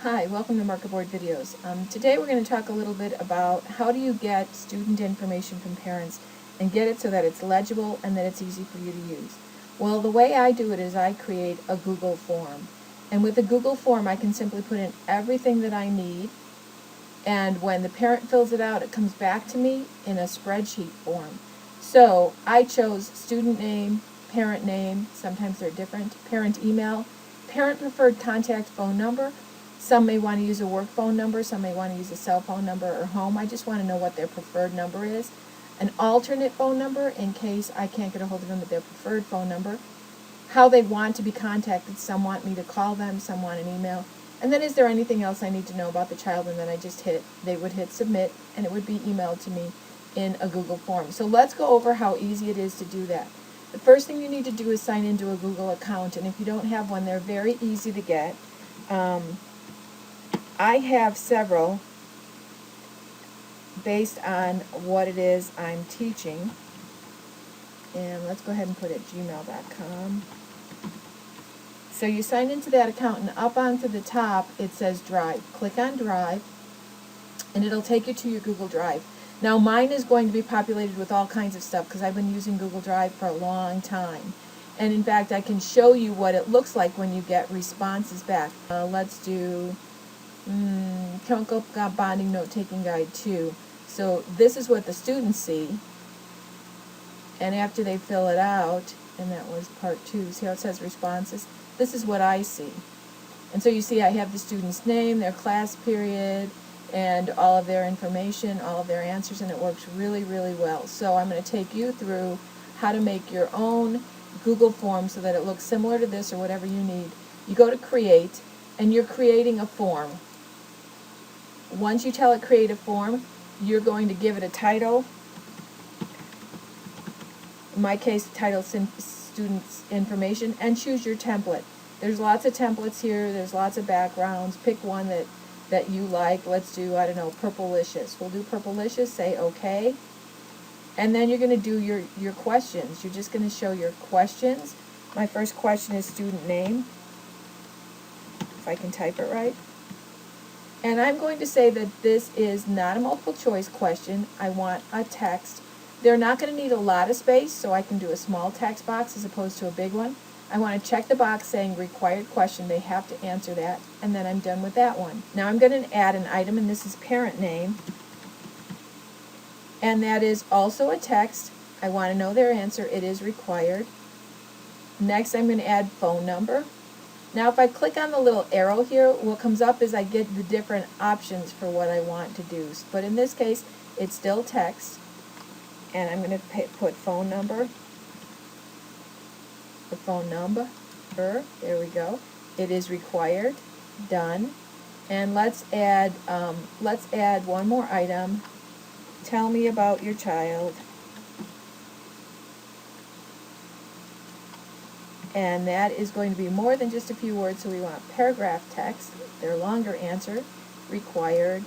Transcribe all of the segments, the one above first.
Hi, welcome to Markerboard Videos. Today we're going to talk a little bit about how do you get student information from parents and get it so that it's legible and that it's easy for you to use. Well, the way I do it is I create a Google form. And with a Google form I can simply put in everything that I need, and when the parent fills it out it comes back to me in a spreadsheet form. So I chose student name, sometimes they're different, parent email, parent preferred contact phone number. Some may want to use a work phone number, some may want to use a cell phone number or home. I just want to know what their preferred number is. An alternate phone number in case I can't get a hold of them at their preferred phone number. How they want to be contacted. Some want me to call them, some want an email. And then is there anything else I need to know about the child? And then they would hit submit and it would be emailed to me in a Google form. So let's go over how easy it is to do that. The first thing you need to do is sign into a Google account, and if you don't have one, they're very easy to get. I have several based on what it is I'm teaching. And let's go ahead and put it gmail.com. So you sign into that account, and up onto the top it says Drive. Click on Drive and it'll take you to your Google Drive. Now mine is going to be populated with all kinds of stuff because I've been using Google Drive for a long time. And in fact I can show you what it looks like when you get responses back. Let's do Chemical Bonding Note-Taking Guide 2. So this is what the students see, and after they fill it out, and that was part 2, see how it says responses? This is what I see. And so you see I have the student's name, their class period, and all of their information, all of their answers, and it works really, really well. So I'm going to take you through how to make your own Google form so that it looks similar to this or whatever you need. You go to Create, and you're creating a form. Once you tell it create a form, you're going to give it a title. In my case, the title is Students Information, and choose your template. There's lots of templates here. There's lots of backgrounds. Pick one that you like. Let's do, I don't know, Purplelicious. We'll do Purplelicious. Say OK. And then you're going to do your questions. You're just going to show your questions. My first question is student name, if I can type it right. And I'm going to say that this is not a multiple choice question. I want a text. They're not going to need a lot of space, so I can do a small text box as opposed to a big one. I want to check the box saying required question. They have to answer that, and then I'm done with that one. Now I'm going to add an item, and this is parent name. And that is also a text. I want to know their answer. It is required. Next I'm going to add phone number. Now if I click on the little arrow here, what comes up is I get the different options for what I want to do. But in this case, it's still text. And I'm going to put phone number. The phone number. There we go. It is required. Done. And let's add one more item. Tell me about your child. And that is going to be more than just a few words, so we want paragraph text, their longer answer, required.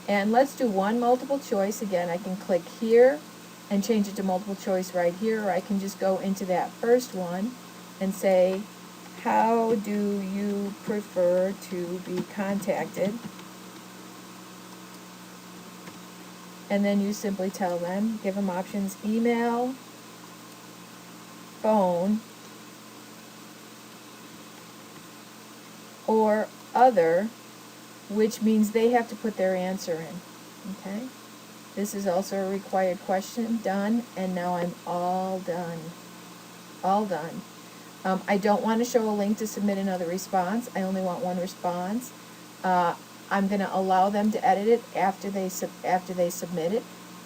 And let's do one multiple choice. Again, I can click here and change it to multiple choice right here, or I can just go into that first one and say, how do you prefer to be contacted? And then you simply tell them, give them options, email, phone, or other, which means they have to put their answer in. Okay? This is also a required question. Done. And now I'm all done. All done. I don't want to show a link to submit another response. I only want one response. I'm going to allow them to edit it after they submit it.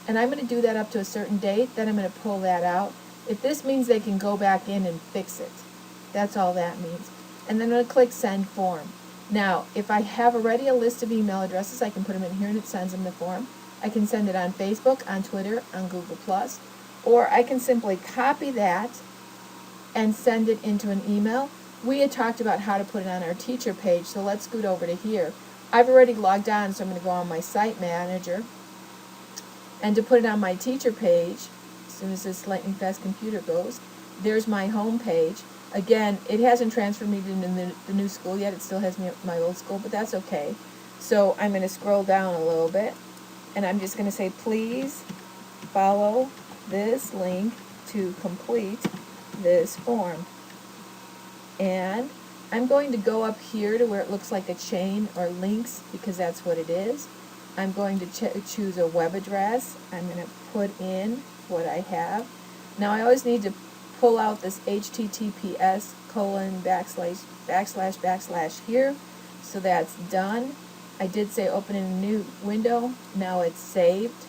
And I'm going to do that up to a certain date. Then I'm going to pull that out. If this means they can go back in and fix it, that's all that means. And then I'm going to click Send Form. Now, if I have already a list of email addresses, I can put them in here and it sends them the form. I can send it on Facebook, on Twitter, on Google+, or I can simply copy that and send it into an email. We had talked about how to put it on our teacher page, so let's scoot over to here. I've already logged on, so I'm going to go on my site manager. And to put it on my teacher page, as soon as this lightning fast computer goes, there's my home page. Again, it hasn't transferred me to the new school yet. It still has me at my old school, but that's okay. So I'm going to scroll down a little bit, and I'm just going to say, please follow this link to complete this form. And I'm going to go up here to where it looks like a chain or links, because that's what it is. I'm going to choose a web address. I'm going to put in what I have. Now I always need to pull out this https : / here. So that's done. I did say open in a new window. Now it's saved.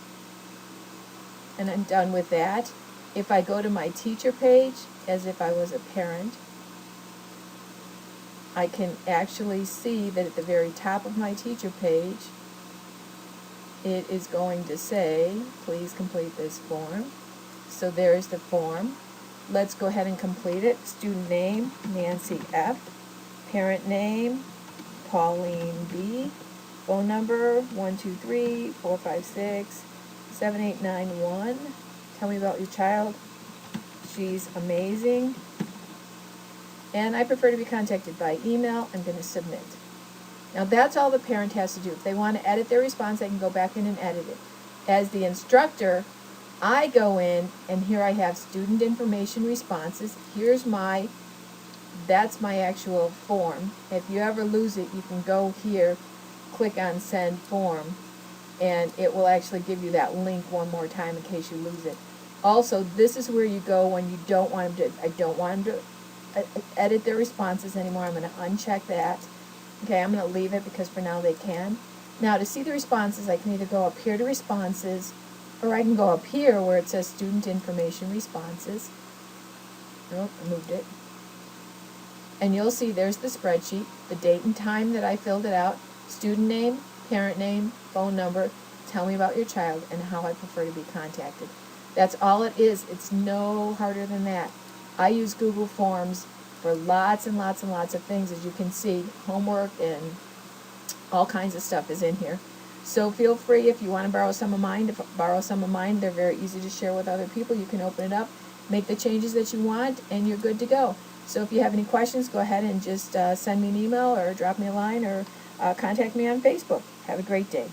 And I'm done with that. If I go to my teacher page, as if I was a parent, I can actually see that at the very top of my teacher page, it is going to say, please complete this form. So there's the form. Let's go ahead and complete it. Student name, Nancy F. Parent name, Pauline B. Phone number, 123-456-7891. Tell me about your child. She's amazing. And I prefer to be contacted by email. I'm going to submit. Now that's all the parent has to do. If they want to edit their response, they can go back in and edit it. As the instructor, I go in, and here I have student information responses. That's my actual form. If you ever lose it, you can go here, click on send form, and it will actually give you that link one more time in case you lose it. Also, this is where you go when you don't want them to, I don't want them to edit their responses anymore. I'm going to uncheck that. Okay, I'm going to leave it because for now they can. Now to see the responses, I can either go up here to responses, or I can go up here where it says student information responses. Nope, I moved it. And you'll see there's the spreadsheet, the date and time that I filled it out, student name, parent name, phone number, tell me about your child, and how I prefer to be contacted. That's all it is. It's no harder than that. I use Google Forms for lots and lots and lots of things. As you can see, homework and all kinds of stuff is in here. So feel free, if you want to borrow some of mine, They're very easy to share with other people. You can open it up, make the changes that you want, and you're good to go. So if you have any questions, go ahead and just send me an email or drop me a line or contact me on Facebook. Have a great day.